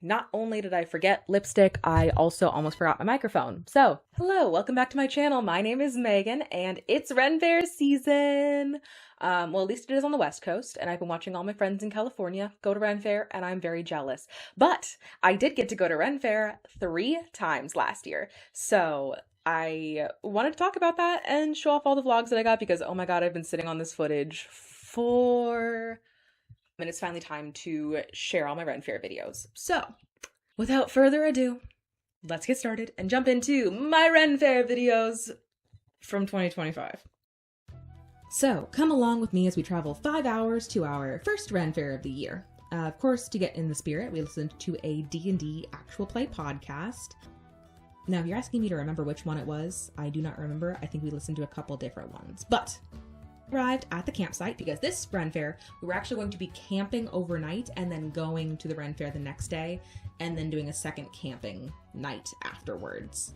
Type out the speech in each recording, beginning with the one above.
Not only did I forget lipstick, I also almost forgot my microphone. So, hello, welcome back to my channel. My name is Megan, and it's Ren Fair season. Well, at least it is on the West Coast, and I've been watching all my friends in California go to Ren Fair, and I'm very jealous. But I did get to go to Ren Fair 3 times last year, so I wanted to talk about that and show off all the vlogs that I got because, oh my god, I've been sitting on this footage and it's finally time to share all my Ren Fair videos. So, without further ado, let's get started and jump into my Ren Fair videos from 2025. So, come along with me as we travel 5 hours to our first Ren Fair of the year. Of course, to get in the spirit, we listened to a D&D actual play podcast. Now, if you're asking me to remember which one it was, I do not remember. I think we listened to a couple different ones, but arrived at the campsite because this Ren Fair, we were actually going to be camping overnight and then going to the Ren Fair the next day and then doing a second camping night afterwards.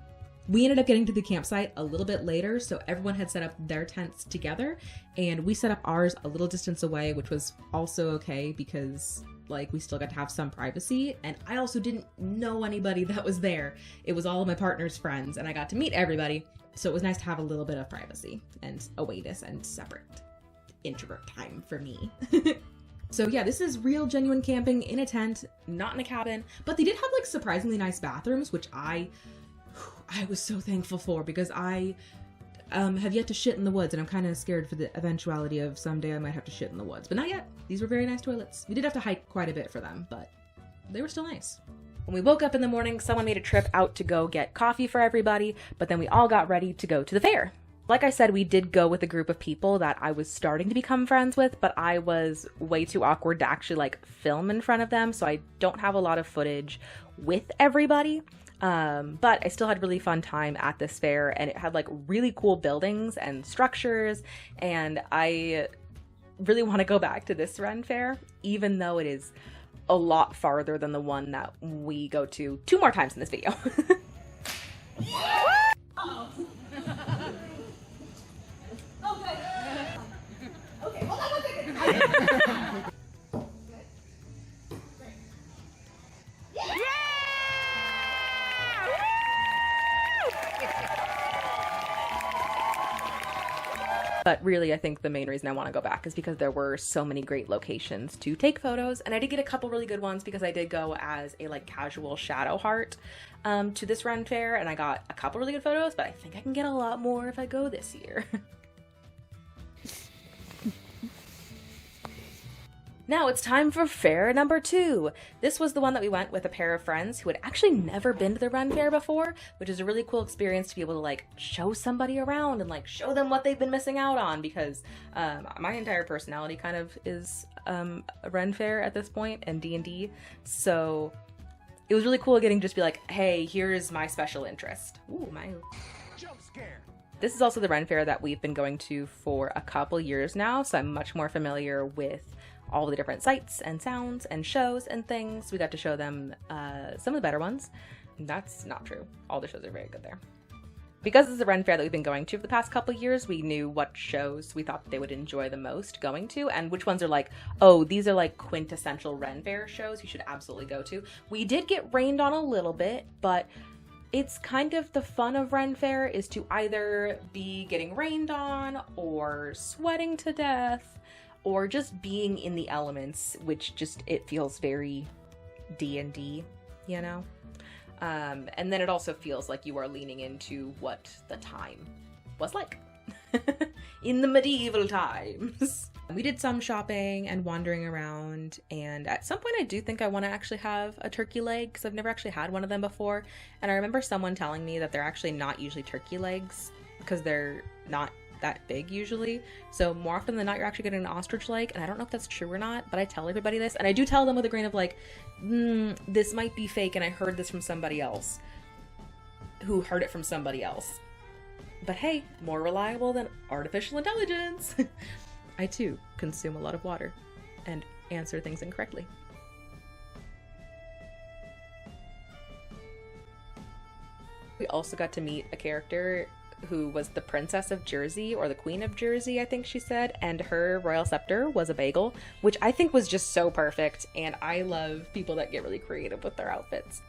We ended up getting to the campsite a little bit later, so everyone had set up their tents together and we set up ours a little distance away, which was also okay because we still got to have some privacy, and I also didn't know anybody that was there. It was all of my partner's friends and I got to meet everybody. So it was nice to have a little bit of privacy and awareness and separate introvert time for me. So yeah, this is real genuine camping in a tent, not in a cabin, but they did have surprisingly nice bathrooms, which I was so thankful for because I have yet to shit in the woods and I'm kind of scared for the eventuality of someday I might have to shit in the woods, but not yet. These were very nice toilets. We did have to hike quite a bit for them, but they were still nice. When we woke up in the morning, someone made a trip out to go get coffee for everybody, but then we all got ready to go to the fair. Like I said, we did go with a group of people that I was starting to become friends with, but I was way too awkward to actually film in front of them, so I don't have a lot of footage with everybody. But I still had really fun time at this fair, and it had really cool buildings and structures, and I really want to go back to this Ren Fair, even though it is a lot farther than the one that we go to 2 more times in this video. Okay, hold on 1 second. But really, I think the main reason I want to go back is because there were so many great locations to take photos, and I did get a couple really good ones because I did go as a casual shadow heart to this Ren Fair, and I got a couple really good photos, but I think I can get a lot more if I go this year. Now it's time for fair number 2. This was the one that we went with a pair of friends who had actually never been to the Ren Fair before, which is a really cool experience to be able to show somebody around and show them what they've been missing out on, because my entire personality kind of is a Ren Fair at this point and D&D, so it was really cool getting to just be hey, here's my special interest. Ooh, my jump scare. This is also the Ren Fair that we've been going to for a couple years now, so I'm much more familiar with all the different sights and sounds and shows and things. We got to show them some of the better ones. That's not true. All the shows are very good there. Because this is a Ren Fair that we've been going to for the past couple years, we knew what shows we thought they would enjoy the most going to, and which ones are oh, these are quintessential Ren Fair shows you should absolutely go to. We did get rained on a little bit, but it's kind of the fun of Ren Fair is to either be getting rained on or sweating to death, or just being in the elements, which it feels very D&D, you know? And then it also feels like you are leaning into what the time was like in the medieval times. We did some shopping and wandering around, and at some point I do think I want to actually have a turkey leg because I've never actually had one of them before. And I remember someone telling me that they're actually not usually turkey legs because they're not that big usually, so more often than not you're actually getting an ostrich leg, and I don't know if that's true or not, but I tell everybody this, and I do tell them with a grain of this might be fake and I heard this from somebody else who heard it from somebody else, but hey, more reliable than artificial intelligence. I too consume a lot of water and answer things incorrectly. We also got to meet a character who was the princess of Jersey, or the queen of Jersey, I think she said, and her royal scepter was a bagel, which I think was just so perfect, and I love people that get really creative with their outfits.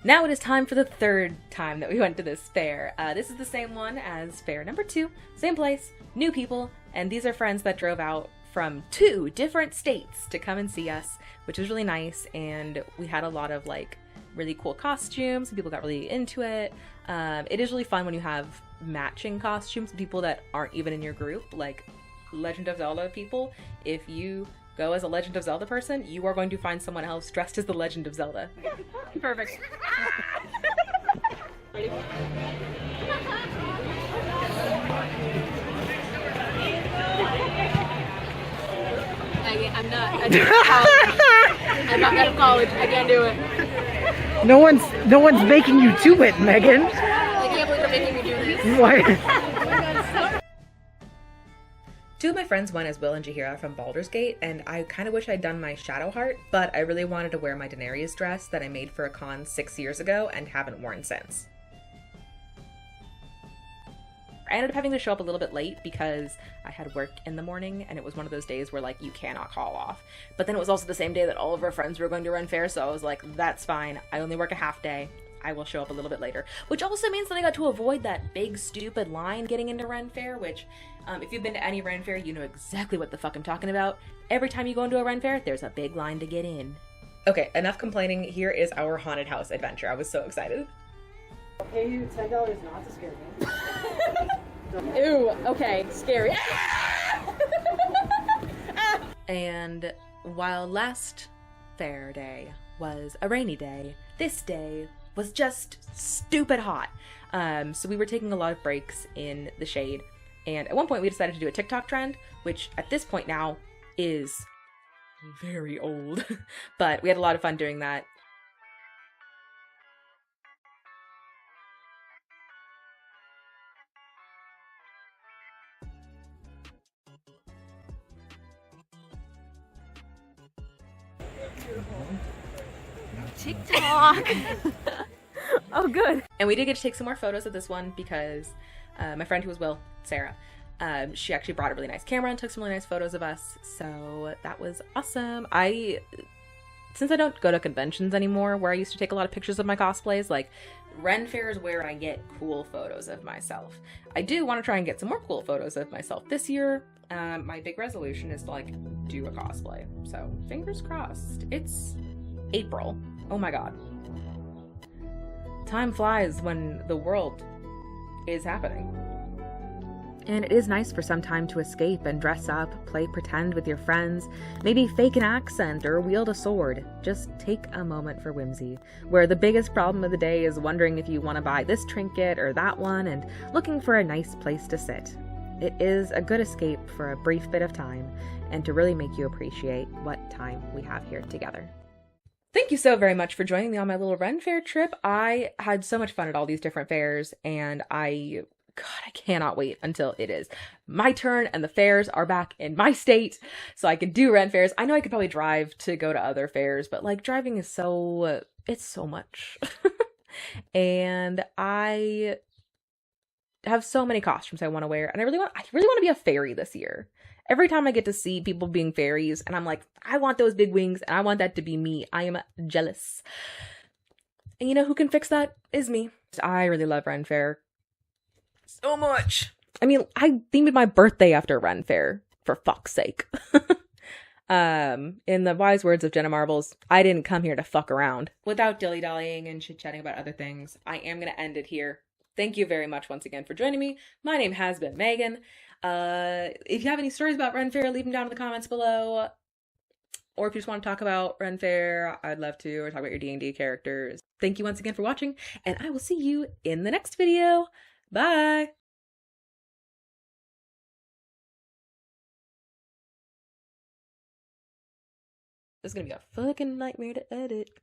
Now it is time for the third time that we went to this fair. This is the same one as fair number 2, same place, new people, and these are friends that drove out from 2 different states to come and see us, which was really nice, and we had a lot of like really cool costumes, and people got really into it. It is really fun when you have matching costumes with people that aren't even in your group, like Legend of Zelda people. If you go as a Legend of Zelda person, you are going to find someone else dressed as the Legend of Zelda. Perfect. Ready? I'm not out of college. I can't do it. No one's making you do it, Megan. I can't believe they're making me do this. What? 2 of my friends went as Will and Jahira from Baldur's Gate, and I kind of wish I'd done my Shadow Heart, but I really wanted to wear my Daenerys dress that I made for a con 6 years ago and haven't worn since. I ended up having to show up a little bit late because I had work in the morning, and it was one of those days where like you cannot call off. But then it was also the same day that all of our friends were going to Ren Fair, so I was like, that's fine. I only work a half day. I will show up a little bit later. Which also means that I got to avoid that big stupid line getting into Ren Fair, which if you've been to any Ren Fair, you know exactly what the fuck I'm talking about. Every time you go into a Ren Fair, there's a big line to get in. Okay, enough complaining. Here is our haunted house adventure. I was so excited. I'll pay you $10 not to scare me. Ew, okay, scary. And while last fair day was a rainy day, this day was just stupid hot. So we were taking a lot of breaks in the shade, and at one point we decided to do a TikTok trend, which at this point now is very old, but we had a lot of fun doing that. TikTok. Oh, good. And we did get to take some more photos of this one because my friend who was Will, Sarah, she actually brought a really nice camera and took some really nice photos of us. So that was awesome. Since I don't go to conventions anymore where I used to take a lot of pictures of my cosplays, like Ren Fair is where I get cool photos of myself. I do want to try and get some more cool photos of myself this year. My big resolution is to like do a cosplay. So fingers crossed. It's April. Oh my god. Time flies when the world is happening. And it is nice for some time to escape and dress up, play pretend with your friends, maybe fake an accent or wield a sword. Just take a moment for whimsy, where the biggest problem of the day is wondering if you want to buy this trinket or that one and looking for a nice place to sit. It is a good escape for a brief bit of time and to really make you appreciate what time we have here together. Thank you so very much for joining me on my little Ren Fair trip. I had so much fun at all these different fairs, and I cannot wait until it is my turn and the fairs are back in my state so I can do Ren Fairs. I know I could probably drive to go to other fairs, but like driving is it's so much. And I have so many costumes I want to wear, and I really want to be a fairy this year. Every time I get to see people being fairies, and I'm like, I want those big wings, and I want that to be me. I am jealous. And you know who can fix that? Is me. I really love Ren Fair so much. I mean, I themed my birthday after Ren Fair, for fuck's sake. In the wise words of Jenna Marbles, I didn't come here to fuck around. Without dilly-dallying and chit-chatting about other things, I am going to end it here. Thank you very much once again for joining me. My name has been Megan. If you have any stories about Ren Fair, leave them down in the comments below. Or if you just want to talk about Ren Fair, I'd love to, or talk about your D&D characters. Thank you once again for watching, and I will see you in the next video. Bye! This is gonna be a fucking nightmare to edit.